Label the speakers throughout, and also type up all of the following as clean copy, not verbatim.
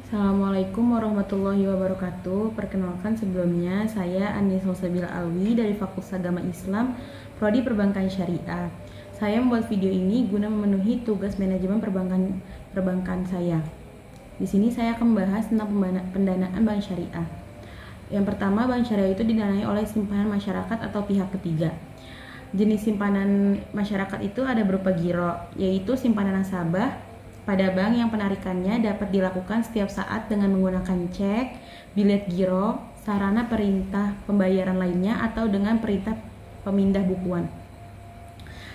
Speaker 1: Assalamualaikum warahmatullahi wabarakatuh. Perkenalkan sebelumnya saya Anis Salsabila Alwi dari Fakultas Agama Islam, Prodi Perbankan Syariah. Saya membuat video ini guna memenuhi tugas manajemen perbankan saya. Di sini saya akan membahas tentang pendanaan bank syariah. Yang pertama, bank syariah itu didanai oleh simpanan masyarakat atau pihak ketiga. Jenis simpanan masyarakat itu ada berupa giro, yaitu simpanan nasabah pada bank yang penarikannya dapat dilakukan setiap saat dengan menggunakan cek, bilet giro, sarana perintah pembayaran lainnya, atau dengan perintah pemindah bukuan.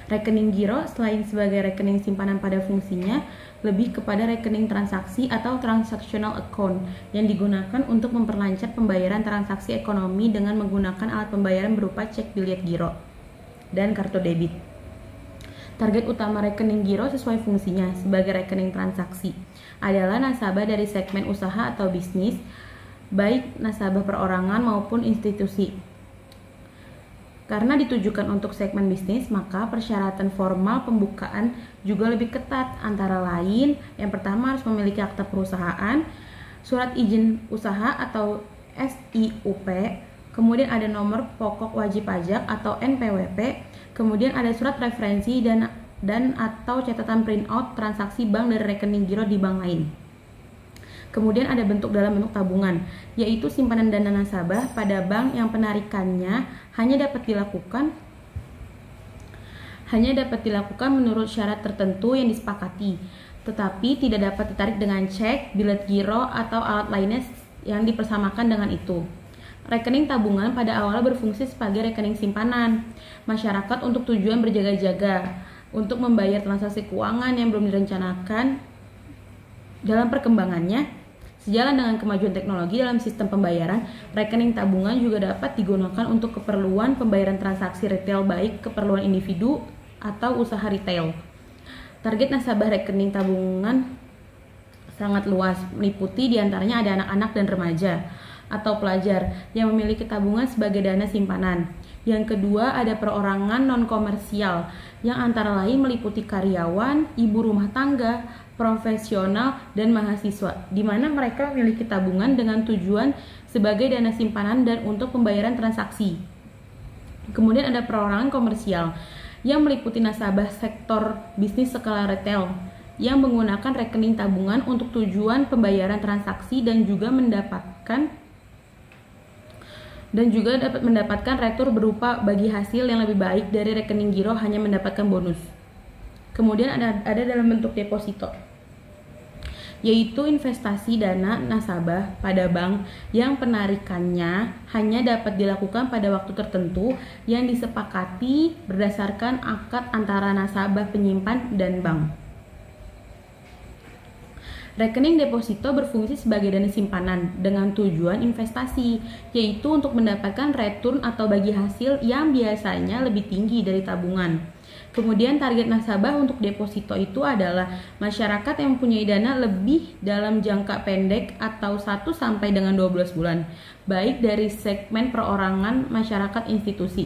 Speaker 1: Rekening giro selain sebagai rekening simpanan pada fungsinya, lebih kepada rekening transaksi atau transactional account yang digunakan untuk memperlancar pembayaran transaksi ekonomi dengan menggunakan alat pembayaran berupa cek, bilet giro, dan kartu debit. Target utama rekening giro sesuai fungsinya sebagai rekening transaksi adalah nasabah dari segmen usaha atau bisnis, baik nasabah perorangan maupun institusi. Karena ditujukan untuk segmen bisnis, maka persyaratan formal pembukaan juga lebih ketat. Antara lain, yang pertama harus memiliki akta perusahaan, surat izin usaha atau SIUP, kemudian ada nomor pokok wajib pajak atau NPWP, kemudian ada surat referensi dan atau catatan printout transaksi bank dari rekening giro di bank lain. Kemudian ada dalam bentuk tabungan, yaitu simpanan dana nasabah pada bank yang penarikannya hanya dapat dilakukan menurut syarat tertentu yang disepakati, tetapi tidak dapat ditarik dengan cek, bilet giro, atau alat lainnya yang dipersamakan dengan itu. Rekening tabungan pada awalnya berfungsi sebagai rekening simpanan masyarakat untuk tujuan berjaga-jaga, untuk membayar transaksi keuangan yang belum direncanakan. Dalam perkembangannya, sejalan dengan kemajuan teknologi dalam sistem pembayaran, rekening tabungan juga dapat digunakan untuk keperluan pembayaran transaksi retail, baik keperluan individu atau usaha retail. Target nasabah rekening tabungan sangat luas, meliputi diantaranya ada anak-anak dan remaja atau pelajar yang memiliki tabungan sebagai dana simpanan. Yang kedua, ada perorangan non-komersial yang antara lain meliputi karyawan, ibu rumah tangga, profesional, dan mahasiswa, di mana mereka memiliki tabungan dengan tujuan sebagai dana simpanan dan untuk pembayaran transaksi. Kemudian ada perorangan komersial yang meliputi nasabah sektor bisnis skala retail yang menggunakan rekening tabungan untuk tujuan pembayaran transaksi dan juga dapat mendapatkan retur berupa bagi hasil yang lebih baik dari rekening giro hanya mendapatkan bonus. Kemudian ada dalam bentuk deposito, yaitu investasi dana nasabah pada bank yang penarikannya hanya dapat dilakukan pada waktu tertentu yang disepakati berdasarkan akad antara nasabah penyimpan dan bank. Rekening deposito berfungsi sebagai dana simpanan dengan tujuan investasi, yaitu untuk mendapatkan return atau bagi hasil yang biasanya lebih tinggi dari tabungan. Kemudian target nasabah untuk deposito itu adalah masyarakat yang mempunyai dana lebih dalam jangka pendek atau 1 sampai dengan 12 bulan, baik dari segmen perorangan, masyarakat, institusi.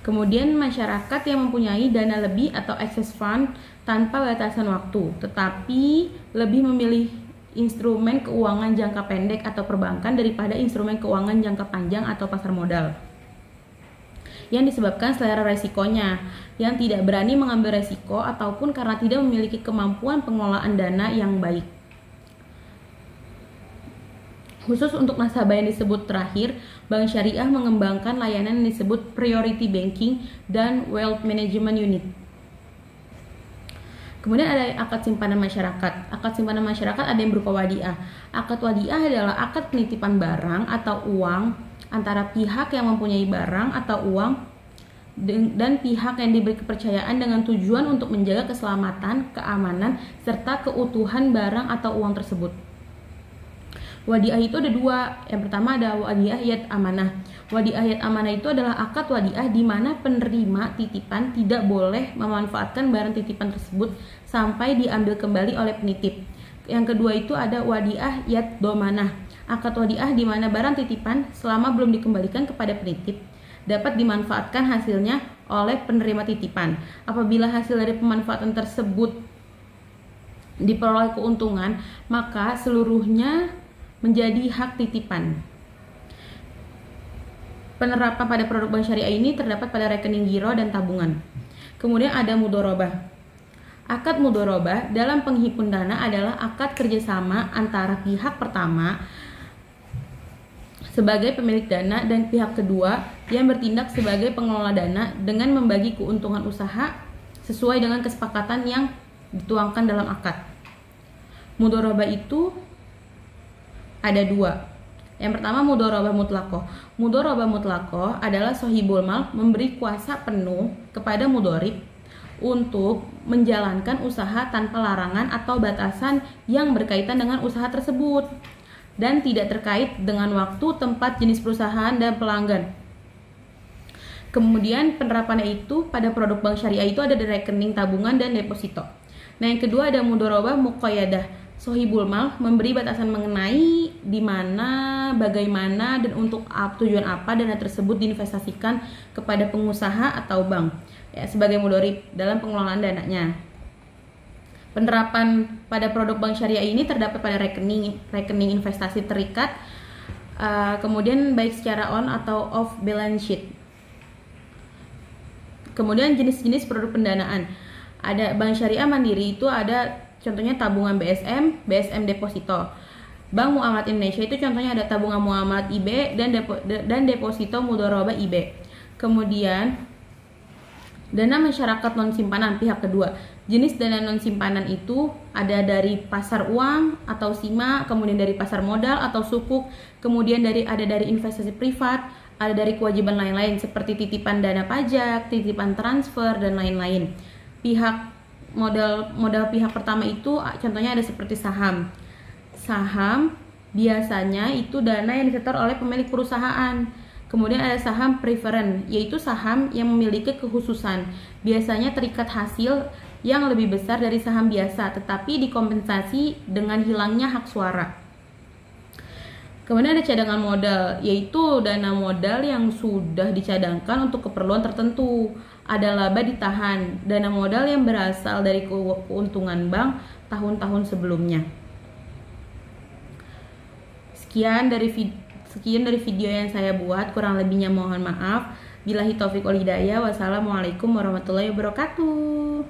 Speaker 1: Kemudian masyarakat yang mempunyai dana lebih atau excess fund tanpa batasan waktu, tetapi lebih memilih instrumen keuangan jangka pendek atau perbankan daripada instrumen keuangan jangka panjang atau pasar modal, yang disebabkan selera resikonya, yang tidak berani mengambil resiko ataupun karena tidak memiliki kemampuan pengelolaan dana yang baik. Khusus untuk nasabah yang disebut terakhir, Bank Syariah mengembangkan layanan yang disebut Priority Banking dan Wealth Management Unit. Kemudian ada akad simpanan masyarakat. Akad simpanan masyarakat ada yang berupa wadiah. Akad wadiah adalah akad penitipan barang atau uang antara pihak yang mempunyai barang atau uang dan pihak yang diberi kepercayaan dengan tujuan untuk menjaga keselamatan, keamanan, serta keutuhan barang atau uang tersebut. Wadiah itu ada dua. Yang pertama ada wadiah yad amanah. Wadiah yad amanah itu adalah akad wadiah di mana penerima titipan tidak boleh memanfaatkan barang titipan tersebut sampai diambil kembali oleh penitip. Yang kedua itu ada wadiah yad domanah. Akad wadiah di mana barang titipan selama belum dikembalikan kepada penitip dapat dimanfaatkan hasilnya oleh penerima titipan. Apabila hasil dari pemanfaatan tersebut diperoleh keuntungan, maka seluruhnya menjadi hak titipan. Penerapan pada produk bank syariah ini terdapat pada rekening giro dan tabungan. Kemudian ada mudharabah. Akad mudharabah dalam penghimpun dana adalah akad kerjasama antara pihak pertama sebagai pemilik dana dan pihak kedua yang bertindak sebagai pengelola dana dengan membagi keuntungan usaha sesuai dengan kesepakatan yang dituangkan dalam akad. Mudharabah itu ada dua. Yang pertama mudharabah mutlaqah. Mudharabah mutlaqah adalah sohibul mal memberi kuasa penuh kepada mudharib untuk menjalankan usaha tanpa larangan atau batasan yang berkaitan dengan usaha tersebut dan tidak terkait dengan waktu, tempat, jenis perusahaan, dan pelanggan. Kemudian penerapannya itu pada produk bank syariah itu ada di rekening tabungan dan deposito. Nah, yang kedua ada mudharabah muqayyadah. Sohibul mal memberi batasan mengenai di mana, bagaimana, dan untuk tujuan apa dana tersebut diinvestasikan kepada pengusaha atau bank ya, sebagai mudharib dalam pengelolaan dananya. Penerapan pada produk bank syariah ini terdapat pada rekening investasi terikat, kemudian baik secara on atau off balance sheet. Kemudian jenis-jenis produk pendanaan. Ada bank syariah mandiri itu ada contohnya tabungan BSM deposito. Bank Muamalat Indonesia itu contohnya ada tabungan Muamalat IB dan deposito mudharabah IB. Kemudian dana masyarakat non simpanan pihak kedua. Jenis dana non simpanan itu ada dari pasar uang atau SIMA, kemudian dari pasar modal atau sukuk, kemudian ada dari investasi privat, ada dari kewajiban lain-lain seperti titipan dana pajak, titipan transfer, dan lain-lain. Modal pihak pertama itu contohnya ada seperti saham. Saham biasanya itu dana yang disetor oleh pemilik perusahaan. Kemudian ada saham preferen, yaitu saham yang memiliki kekhususan. Biasanya terikat hasil yang lebih besar dari saham biasa, tetapi dikompensasi dengan hilangnya hak suara. Kemudian ada cadangan modal, yaitu dana modal yang sudah dicadangkan untuk keperluan tertentu. Ada laba ditahan, dana modal yang berasal dari keuntungan bank tahun-tahun sebelumnya. Sekian dari video yang saya buat, kurang lebihnya mohon maaf. Billahi taufiq wal hidayah. Wassalamualaikum warahmatullahi wabarakatuh.